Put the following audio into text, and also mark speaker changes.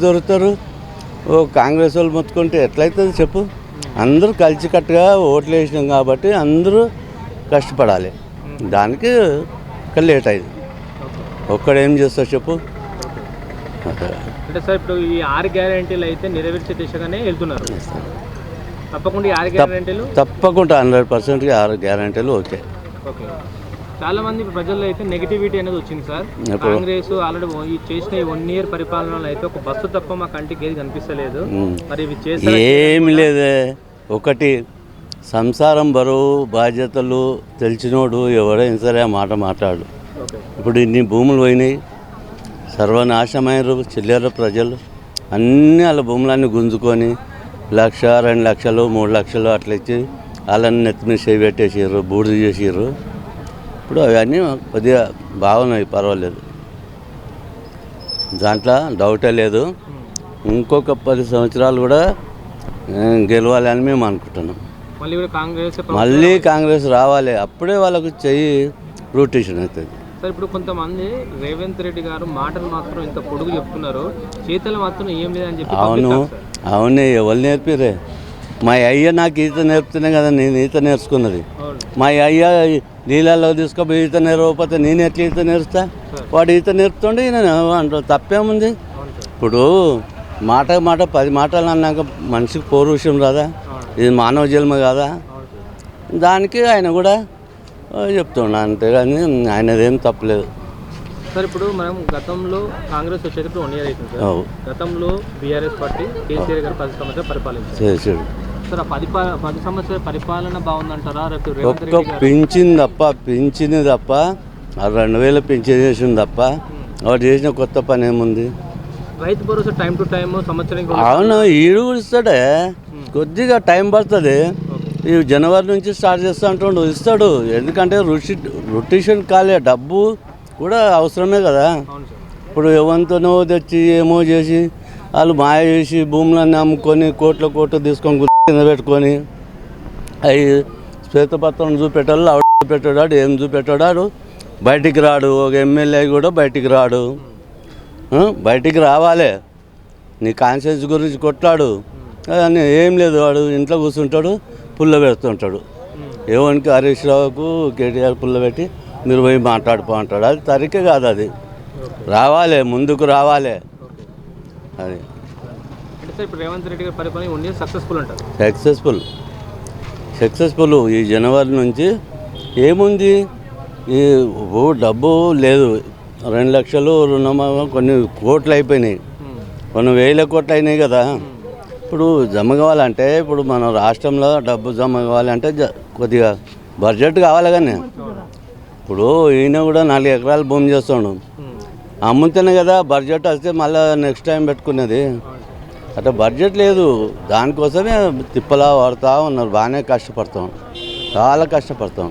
Speaker 1: దొరుకుతారు. ఓ కాంగ్రెస్ వాళ్ళు మొత్తుకుంటే ఎట్లయితుంది చెప్పు. అందరూ కలిసికట్టుగా ఓట్లు వేసినాం కాబట్టి అందరూ కష్టపడాలి. దానికి లేట్ అయింది. ఒక్కడేం చేస్తావు చెప్పు.
Speaker 2: అంటే సార్ ఇప్పుడు ఈ 6 గ్యారెంటీలు అయితే నెరవేర్చే దిశగానే వెళ్తున్నారు. తప్పకుండా ఈ 6 గ్యారెంటీలు
Speaker 1: తప్పకుండా 100% 6 గ్యారెంటీలు ఓకే.
Speaker 2: చాలా మంది ప్రజల్లో అయితే నెగిటివిటీ అనేది వచ్చింది సార్. కాంగ్రెస్ ఆల్రెడీ చేసిన 1 ఇయర్ పరిపాలనలో అయితే ఒక బస్సు తప్ప మా కంటికి ఏది కనిపిస్తలేదు. మరి ఇవి చేస్తే
Speaker 1: ఏమి లేదే. ఒకటి సంసారం బరువు బాధ్యతలు తెలిసినోడు ఎవరైనా సరే ఆ మాట మాట్లాడు. ఇప్పుడు ఇన్ని భూములు పోయినాయి, సర్వనాశమైన చిల్లర ప్రజలు అన్నీ వాళ్ళ భూములన్నీ గుంజుకొని 1,00,000, 2 లక్షలు, 3 లక్షలు అట్లా ఇచ్చి వాళ్ళని నెత్తిమీద చేయి పెట్టేసారు, బూడిద చేసారు. ఇప్పుడు అవన్నీ కొద్దిగా బాగున్నాయి, పర్వాలేదు, దాంట్లో డౌటే లేదు. ఇంకొక 10 సంవత్సరాలు కూడా గెలవాలని మేము అనుకుంటున్నాం. మళ్ళీ కాంగ్రెస్ రావాలి, అప్పుడే వాళ్ళకు చెయ్యి రొటేషన్ అవుతుంది.
Speaker 2: సార్ ఇప్పుడు కొంతమంది రేవంత్ రెడ్డి గారు మాటలు మాత్రం ఇంత పొడుగు చెప్తున్నారు, చేతలు మాత్రం ఏం లేదని చెప్పి.
Speaker 1: అవునే, ఎవరు నేర్పిరే? మా అయ్య నాకు ఈత నేర్పుతూనే కదా నేను ఈత నేర్చుకున్నది. మా అయ్య నీళ్ళల్లో తీసుకుపోయి ఈత నేర్వకపోతే నేను ఎట్లా ఈత నేర్చుతా? వాడు ఈత నేర్పుతుండే నేను అంట, తప్పేముంది? ఇప్పుడు మాట 10 మాటలు అన్నాక మనిషికి పౌరుషం రాదా? ఇది మానవ జన్మ కాదా? దానికి ఆయన కూడా చెప్తున్నా, అంతేగాని ఆయనదేం తప్పలేదు.
Speaker 2: సార్ ఇప్పుడు మనం గతంలో కాంగ్రెస్ వచ్చేటప్పుడు 1 ఇయర్ అవుతుంది సార్. గతంలో బీఆర్ఎస్ పార్టీ కేసీఆర్ గారు 10 సంవత్సరాలు పరిపాలించారు సార్. ఆ 10 సంవత్సరాల పరిపాలన బాగుందంటారా?
Speaker 1: ఒక్క పింఛన్ తప్ప 2,000 పింఛన్ చేసింది తప్ప వాడు చేసిన కొత్త పని ఏముంది?
Speaker 2: Rythu Bharosa time to time సంవత్సరం.
Speaker 1: అవును, ఈడు కూడా ఇస్తాడే, కొద్దిగా టైం పడుతుంది. ఈ జనవరి నుంచి స్టార్ట్ చేస్తా అంటుండు, ఇస్తాడు. ఎందుకంటే రొటేషన్ కాలే, డబ్బు కూడా అవసరమే కదా. ఇప్పుడు ఎవరితోనో తెచ్చి ఏమో చేసి వాళ్ళు మాయ చేసి భూములన్నీ అమ్ముకొని కోట్లు తీసుకొని కింద పెట్టుకొని అవి శ్వేతపత్రం చూపెట్టాడు, చూపెట్టాడు, ఏం చూపెట్టాడు, బయటికి రాడు. ఒక ఎమ్మెల్యే కూడా బయటికి రాడు. బయటికి రావాలి, నీ కాన్షియన్స్ గురించి కొట్లాడు. అని ఏం లేదు, వాడు ఇంట్లో కూర్చుంటాడు, పుల్ల పెడుతుంటాడు. ఏవనికి హరీష్ రావుకు కేటీఆర్ పుల్ల పెట్టి మీరు పోయి మాట్లాడుకో అంటాడు. అది తరికే కాదు, అది రావాలి, ముందుకు రావాలి. అది
Speaker 2: రేవంత్ రెడ్డి గారి పరిపాలన
Speaker 1: సక్సెస్ఫుల్. ఈ జనవరి నుంచి ఏముంది, ఈ డబ్బు లేదు. 2 లక్షలు రుణమాఫీ, కొన్ని కోట్లు అయిపోయినాయి, కొన్ని 1000 కోట్లు అయినాయి కదా. ఇప్పుడు జమ కావాలంటే, ఇప్పుడు మన రాష్ట్రంలో డబ్బు జమ కావాలంటే కొద్దిగా బడ్జెట్ కావాలి. కానీ ఇప్పుడు ఈయన కూడా 4 ఎకరాలు భూమి చేస్తాడు, అమ్ముతేనే కదా బడ్జెట్ వస్తే మళ్ళీ నెక్స్ట్ టైం పెట్టుకునేది. అట్లా బడ్జెట్ లేదు, దానికోసమే తిప్పలా వాడుతూ ఉన్నారు. బాగానే కష్టపడతాం, చాలా కష్టపడతాం.